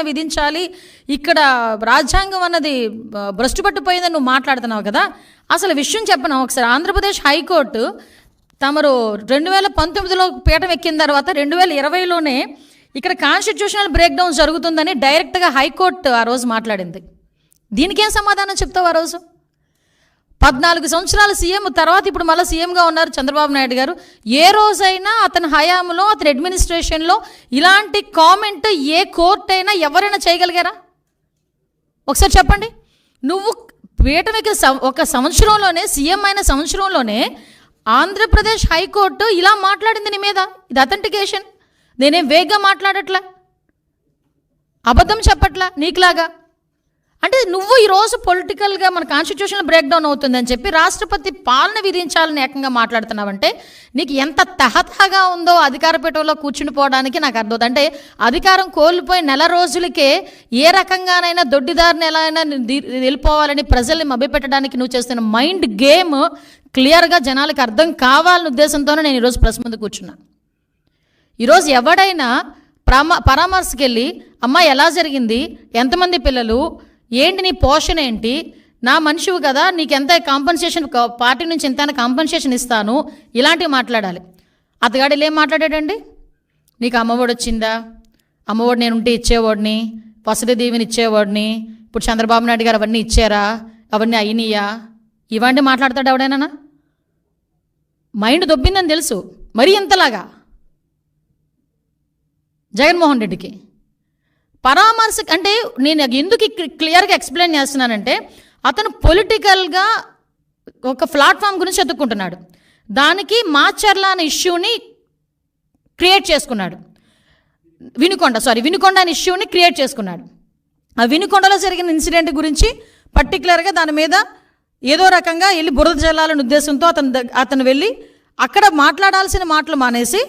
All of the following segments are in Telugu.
విధించాలి, ఇక్కడ రాజ్యాంగం అన్నది భ్రష్టు పట్టిపోయిందని నువ్వు మాట్లాడుతున్నావు కదా. అసలు విషయం చెప్పను ఒకసారి. ఆంధ్రప్రదేశ్ హైకోర్టు తమరు 2019లో పీఠం ఎక్కిన తర్వాత 2020లోనే ఇక్కడ కాన్స్టిట్యూషనల్ బ్రేక్ డౌన్ జరుగుతుందని డైరెక్ట్గా హైకోర్టు ఆ రోజు మాట్లాడింది. దీనికేం సమాధానం చెప్తావు? ఆ రోజు 14 సంవత్సరాల సీఎం తర్వాత ఇప్పుడు మళ్ళీ సీఎంగా ఉన్నారు చంద్రబాబు నాయుడు గారు. ఏ రోజైనా అతని హయాంలో, అతని అడ్మినిస్ట్రేషన్లో ఇలాంటి కామెంట్ ఏ కోర్టు అయినా ఎవరైనా చేయగలిగారా? ఒకసారి చెప్పండి. నువ్వు పీఠమికి ఒక సంవత్సరంలోనే, సీఎం అయిన సంవత్సరంలోనే ఆంధ్రప్రదేశ్ హైకోర్టు ఇలా మాట్లాడింది నీ మీద. ఇది అథెంటికేషన్. నేనేం వేగ్గా మాట్లాడట్లా, అబద్ధం చెప్పట్లా నీకులాగా. అంటే నువ్వు ఈరోజు పొలిటికల్గా మన కాన్స్టిట్యూషన్ బ్రేక్ డౌన్ అవుతుందని చెప్పి రాష్ట్రపతి పాలన విధించాలని ఏకంగా మాట్లాడుతున్నావంటే నీకు ఎంత తహతహగా ఉందో అధికార పీఠంలో కూర్చుని పోవడానికి నాకు అర్థం. అంటే అధికారం కోల్పోయి నెల రోజులకే ఏ రకంగానైనా దొడ్డిదారిని ఎలా అయినా వెళ్ళిపోవాలని ప్రజల్ని మభ్యపెట్టడానికి నువ్వు చేస్తున్న మైండ్ గేమ్ క్లియర్గా జనాలకు అర్థం కావాలనే ఉద్దేశంతోనే నేను ఈరోజు ప్రెస్ ముందు కూర్చున్నా. ఈరోజు ఎవడైనా పరామర్శకి వెళ్ళి అమ్మ ఎలా జరిగింది, ఎంతమంది పిల్లలు, ఏంటి నీ పోషణ ఏంటి, నా మనిషివి కదా, నీకు ఎంత కాంపన్సేషన్, పార్టీ నుంచి ఎంత కాంపన్సేషన్ ఇస్తాను, ఇలాంటివి మాట్లాడాలి. అతగాడు ఏం మాట్లాడాడండి? నీకు అమ్మఒడి వచ్చిందా, అమ్మఒడి నేను ఉంటే ఇచ్చేవాడిని, వసతి దీవెని ఇచ్చేవాడిని, ఇప్పుడు చంద్రబాబు నాయుడు గారు అవన్నీ ఇచ్చారా, అవన్నీ అయినాయా, ఇవన్నీ మాట్లాడతాడు ఎవడైనా? మైండ్ దొబ్బిందని తెలుసు. మరీ ఇంతలాగా జగన్మోహన్ రెడ్డికి పరామర్శ అంటే నేను ఎందుకు క్లియర్గా ఎక్స్ప్లెయిన్ చేస్తున్నానంటే అతను పొలిటికల్గా ఒక ప్లాట్ఫామ్ గురించి ఎత్తుక్కుంటున్నాడు. దానికి మాచర్ల అనే ఇష్యూని క్రియేట్ చేసుకున్నాడు. వినుకొండ అనే ఇష్యూని క్రియేట్ చేసుకున్నాడు. ఆ వినుకొండలో జరిగిన ఇన్సిడెంట్ గురించి పర్టికులర్గా దాని మీద ఏదో రకంగా వెళ్ళి బురద జల్లాలనే ఉద్దేశంతో అతను వెళ్ళి అక్కడ మాట్లాడాల్సిన మాటలు మానేసి,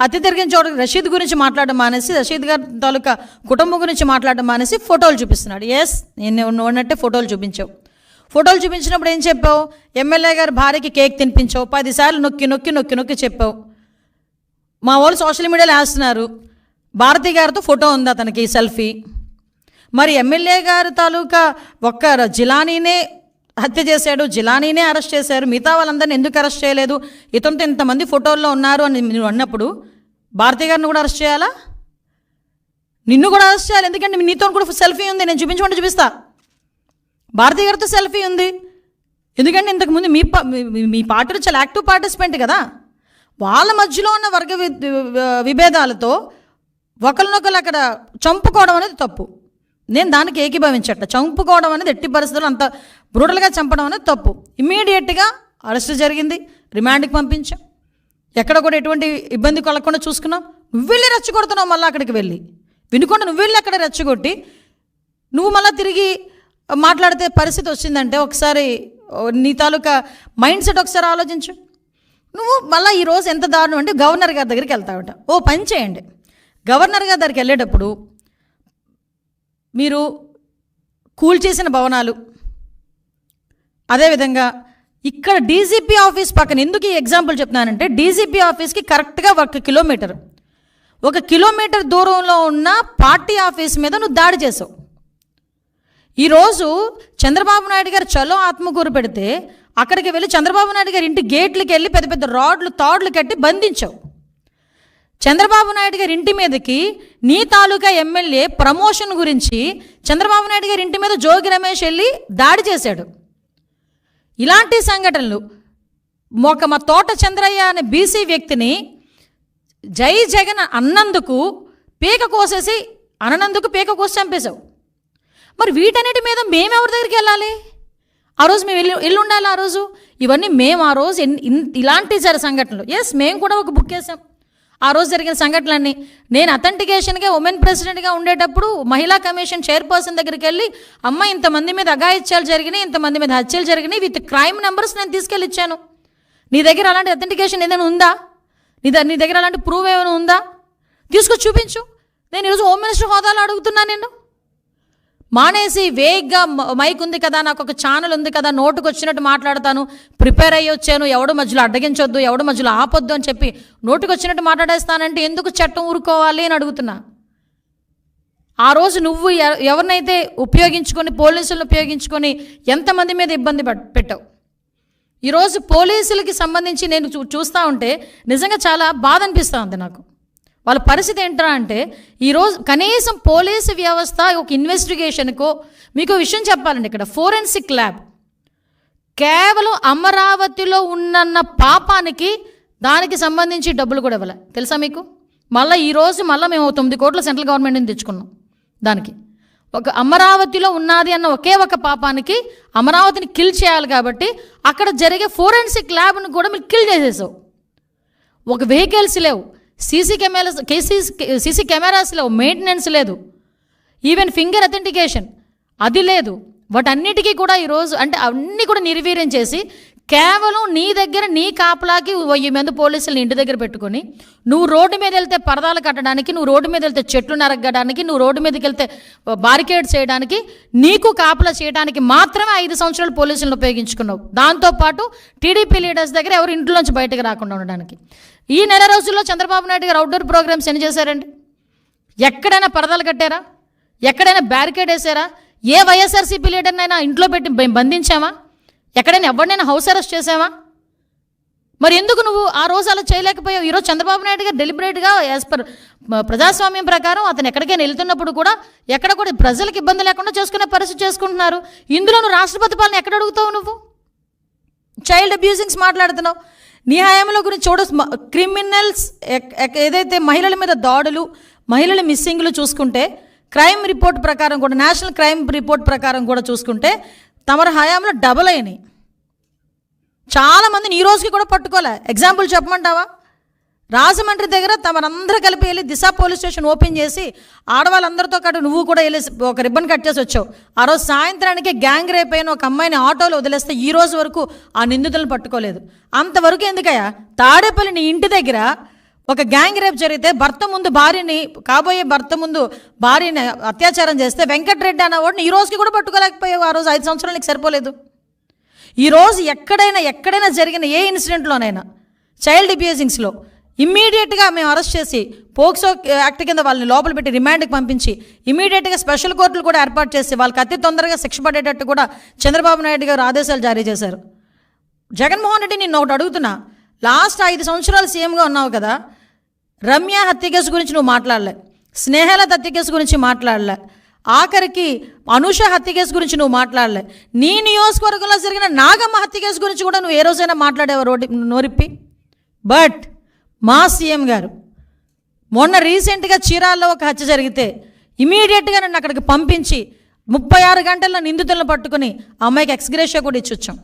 హత్య జరిగిన చోట రషీద్ గురించి మాట్లాడడం మానేసి, రషీద్ గారి తాలూకా కుటుంబం గురించి మాట్లాడడం మానేసి ఫోటోలు చూపిస్తున్నాడు. ఎస్, నేను ఉన్నట్టే ఫోటోలు చూపించావు. ఫోటోలు చూపించినప్పుడు ఏం చెప్పావు? ఎమ్మెల్యే గారి భార్యకి కేక్ తినిపించావు. 10 సార్లు నొక్కి నొక్కి నొక్కి నొక్కి చెప్పావు. మా వాళ్ళు సోషల్ మీడియాలో వేస్తున్నారు, భారతి గారితో ఫోటో ఉంది అతనికి సెల్ఫీ. మరి ఎమ్మెల్యే గారి తాలూకా ఒక్క జిలానీనే హత్య చేశాడు, జిలానీనే అరెస్ట్ చేశారు, మిగతా వాళ్ళందరినీ ఎందుకు అరెస్ట్ చేయలేదు, ఇతనితో ఇంతమంది ఫోటోల్లో ఉన్నారు అని నువ్వు అన్నప్పుడు భారతి గారిని కూడా అరెస్ట్ చేయాలా? నిన్ను కూడా అరెస్ట్ చేయాలి. ఎందుకంటే నీతో కూడా సెల్ఫీ ఉంది, నేను చూపించమంటే చూపిస్తా. భారతి గారితో సెల్ఫీ ఉంది. ఎందుకంటే ఇంతకుముందు మీ పార్టీలో చాలా యాక్టివ్ పార్టిసిపెంట్ కదా. వాళ్ళ మధ్యలో ఉన్న వర్గ విభేదాలతో ఒకరినొకరు అక్కడ చంపుకోవడం అనేది తప్పు. నేను దానికి ఏకీభవించట్ల. చంపుకోవడం అనేది ఎట్టి పరిస్థితుల్లో అంత బ్రూటల్గా చంపడం అనేది తప్పు. ఇమ్మీడియట్గా అరెస్ట్ జరిగింది, రిమాండ్కి పంపించాం. ఎక్కడ కూడా ఎటువంటి ఇబ్బంది కలగకుండా చూసుకున్నాం. నువ్వు వెళ్ళి రెచ్చగొడుతున్నావు. మళ్ళీ అక్కడికి వెళ్ళి వినుకొండ నువ్వు వెళ్ళి అక్కడ రెచ్చగొట్టి నువ్వు మళ్ళీ తిరిగి మాట్లాడితే పరిస్థితి వచ్చిందంటే ఒకసారి నీ తాలూకా మైండ్ సెట్ ఒకసారి ఆలోచించు. నువ్వు మళ్ళీ ఈరోజు ఎంత దారుణం అంటే గవర్నర్ గారి దగ్గరికి వెళ్తావట. ఓ పని చేయండి, గవర్నర్ గారి దగ్గరికి వెళ్ళేటప్పుడు మీరు కూల్చేసిన భవనాలు, అదేవిధంగా ఇక్కడ డీజీపీ ఆఫీస్ పక్కన, ఎందుకు ఈ ఎగ్జాంపుల్ చెప్తున్నానంటే డీజీపీ ఆఫీస్కి కరెక్ట్గా 1 కిలోమీటర్ దూరంలో ఉన్న పార్టీ ఆఫీస్ మీద నువ్వు దాడి చేసావు. ఈరోజు చంద్రబాబు నాయుడు గారు చలో ఆత్మకూరు పెడితే అక్కడికి వెళ్ళి చంద్రబాబు నాయుడు గారి ఇంటి గేట్లకి వెళ్ళి పెద్ద పెద్ద రాడ్లు తాడులు కట్టి బంధించావు. చంద్రబాబు నాయుడు గారి ఇంటి మీదకి నీ తాలూకా ఎమ్మెల్యే ప్రమోషన్ గురించి చంద్రబాబు నాయుడు గారి ఇంటి మీద జోగి రమేష్ వెళ్ళి దాడి చేశాడు. ఇలాంటి సంఘటనలు మా తోట చంద్రయ్య అనే బీసీ వ్యక్తిని జై జగన్ అన్నందుకు పీక కోసి చంపేశావు. మరి వీటన్నిటి మీద మేమెవరి దగ్గరికి వెళ్ళాలి? ఆ రోజు మేము వెళ్ళి ఉండాలి. ఆ రోజు ఇవన్నీ మేము ఆ రోజు ఇలాంటి సంఘటనలు ఎస్ మేము కూడా ఒక బుక్ వేసాం. ఆ రోజు జరిగిన సంఘటనలన్నీ నేను అథెంటికేషన్గా ఉమెన్ ప్రెసిడెంట్గా ఉండేటప్పుడు మహిళా కమిషన్ చైర్పర్సన్ దగ్గరికి వెళ్ళి అమ్మ ఇంతమంది మీద అఘాయిత్యాలు జరిగినాయి, ఇంతమంది మీద హత్యలు జరిగినాయి, విత్ క్రైమ్ నెంబర్స్ నేను తీసుకెళ్ళి ఇచ్చాను. నీ దగ్గర అలాంటి అథెంటికేషన్ ఏదైనా ఉందా? నీ దగ్గర అలాంటి ప్రూవ్ ఏమైనా ఉందా? తీసుకొచ్చి చూపించు. నేను ఈరోజు హోమ్ మినిస్టర్ హోదాలో అడుగుతున్నా. నేను మానేసి వేగ్గా మైక్ ఉంది కదా, నాకు ఒక ఛానల్ ఉంది కదా, నోటుకు వచ్చినట్టు మాట్లాడతాను, ప్రిపేర్ అయ్యి వచ్చాను, ఎవడు మధ్యలో అడ్డగించొద్దు, ఎవడు మధ్యలో ఆపొద్దు అని చెప్పి నోటుకు వచ్చినట్టు మాట్లాడేస్తానంటే ఎందుకు చట్టం ఊరుకోవాలి అని అడుగుతున్నా. ఆ రోజు నువ్వు ఎవరినైతే ఉపయోగించుకొని, పోలీసులను ఉపయోగించుకొని ఎంతమంది మీద ఇబ్బంది పెట్టావు. ఈరోజు పోలీసులకి సంబంధించి నేను చూస్తూ ఉంటే నిజంగా చాలా బాధ అనిపిస్తూ ఉంది నాకు. వాళ్ళ పరిస్థితి ఏంటా అంటే, ఈరోజు కనీసం పోలీసు వ్యవస్థ ఒక ఇన్వెస్టిగేషన్కో, మీకు విషయం చెప్పాలండి, ఇక్కడ ఫోరెన్సిక్ ల్యాబ్ కేవలం అమరావతిలో ఉన్న పాపానికి దానికి సంబంధించి డబ్బులు కూడా ఇవ్వలే, తెలుసా మీకు? మళ్ళీ ఈరోజు మేము 9 కోట్ల సెంట్రల్ గవర్నమెంట్ నుంచి తెచ్చుకున్నాం. దానికి ఒక అమరావతిలో ఉన్నది అన్న ఒకే ఒక పాపానికి అమరావతిని కిల్ చేయాలి కాబట్టి అక్కడ జరిగే ఫోరెన్సిక్ ల్యాబ్ను కూడా మీరు కిల్ చేసేసావు. ఒక వెహికల్స్ లేవు, సీసీ కెమెరాస్ లేవు, మెయింటెనెన్స్ లేదు, ఈవెన్ ఫింగర్ అథెంటికేషన్ అది లేదు. వాటన్నిటికీ కూడా ఈరోజు అంటే అన్నీ కూడా నిర్వీర్యం చేసి కేవలం నీ దగ్గర నీ కాపలాకి 1000 మంది పోలీసులను ఇంటి దగ్గర పెట్టుకొని, నువ్వు రోడ్డు మీద వెళ్తే పరదాలు కట్టడానికి, నువ్వు రోడ్డు మీద వెళ్తే చెట్లు నరగడానికి, నువ్వు రోడ్డు మీదకి వెళ్తే బారికేడ్స్ చేయడానికి, నీకు కాపలా చేయడానికి మాత్రమే 5 సంవత్సరాలు పోలీసులను ఉపయోగించుకున్నావు. దాంతోపాటు టీడీపీ లీడర్స్ దగ్గర ఎవరు ఇంట్లోంచి బయటకు రాకుండా ఉండడానికి. ఈ నెల రోజుల్లో చంద్రబాబు నాయుడు గారు అవుట్డోర్ ప్రోగ్రామ్స్ ఎన్ని చేశారండి? ఎక్కడైనా పరదాలు కట్టారా? ఎక్కడైనా బ్యారికేడ్ వేసారా? ఏ వైఎస్ఆర్సీపీ లీడర్నైనా ఇంట్లో పెట్టి బంధించామా? ఎక్కడైనా ఎవరినైనా హౌస్ అరెస్ట్ చేసావా? మరి ఎందుకు నువ్వు ఆ రోజు అలా చేయలేకపోయావు? ఈరోజు చంద్రబాబు నాయుడు గారు డెలిబరేట్గా యాజ్ పర్ ప్రజాస్వామ్యం ప్రకారం అతను ఎక్కడికైనా వెళ్తున్నప్పుడు కూడా ఎక్కడ కూడా ప్రజలకు ఇబ్బంది లేకుండా చేసుకునే పరిస్థితి చేసుకుంటున్నారు. ఇందులో నువ్వు రాష్ట్రపతి పాలన ఎక్కడ అడుగుతావు? నువ్వు చైల్డ్ అబ్యూజింగ్స్ మాట్లాడుతున్నావు. నీ హయాంలో గురించి క్రిమినల్స్ ఏదైతే మహిళల మీద దాడులు, మహిళల మిస్సింగ్లు చూసుకుంటే క్రైమ్ రిపోర్ట్ ప్రకారం కూడా, నేషనల్ క్రైమ్ రిపోర్ట్ ప్రకారం కూడా చూసుకుంటే తమరి హయాంలో డబుల్ అయినాయి. చాలామందిని ఈ రోజుకి కూడా పట్టుకోలే. ఎగ్జాంపుల్ చెప్పమంటావా? రాజమండ్రి దగ్గర తమరందరూ కలిపి వెళ్ళి దిశ పోలీస్ స్టేషన్ ఓపెన్ చేసి ఆడవాళ్ళందరితో పాటు నువ్వు కూడా వెళ్ళి ఒక రిబ్బన్ కట్ చేసి వచ్చావు. ఆ రోజు సాయంత్రానికి గ్యాంగ్ రేప్ అయిన ఒక అమ్మాయిని ఆటోలో వదిలేస్తే ఈ రోజు వరకు ఆ నిందితులను పట్టుకోలేదు. అంతవరకు ఎందుకయ్యా? తాడేపల్లి నీ ఇంటి దగ్గర ఒక గ్యాంగ్ రేప్ జరిగితే కాబోయే భర్త ముందు భార్యని అత్యాచారం చేస్తే వెంకటరెడ్డి అన్నవాడిని ఈ రోజుకి కూడా పట్టుకోలేకపోయావు. ఆ రోజు 5 సంవత్సరాలు నీకు సరిపోలేదు. ఈరోజు ఎక్కడైనా జరిగిన ఏ ఇన్సిడెంట్లోనైనా చైల్డ్ అబ్యూజింగ్స్లో ఇమ్మీడియట్గా మేము అరెస్ట్ చేసి పోక్సో యాక్ట్ కింద వాళ్ళని లోపల పెట్టి రిమాండ్కి పంపించి ఇమీడియట్గా స్పెషల్ కోర్టులు కూడా ఏర్పాటు చేసి వాళ్ళకి అతి తొందరగా శిక్ష పడేటట్టు కూడా చంద్రబాబు నాయుడు గారు ఆదేశాలు జారీ చేశారు. జగన్మోహన్ రెడ్డి నేను ఒకటి అడుగుతున్నా, లాస్ట్ 5 సంవత్సరాలు సీఎంగా ఉన్నావు కదా, రమ్య హత్య కేసు గురించి నువ్వు మాట్లాడలే, స్నేహలత హత్య కేసు గురించి మాట్లాడలే, ఆఖరికి అనూష హత్య కేసు గురించి నువ్వు మాట్లాడలే, నీ నియోజకవర్గంలో జరిగిన నాగమ్మ హత్య కేసు గురించి కూడా నువ్వు ఏ రోజైనా మాట్లాడేవా నోరిప్పి? బట్ మా సీఎం గారు మొన్న రీసెంట్గా చీరాల్లో ఒక హత్య జరిగితే ఇమీడియట్గా నన్ను అక్కడికి పంపించి 36 గంటల్లో నిందితులను పట్టుకుని అమ్మాయికి ఎక్స్గ్రేషియా కూడా ఇచ్చొచ్చాం.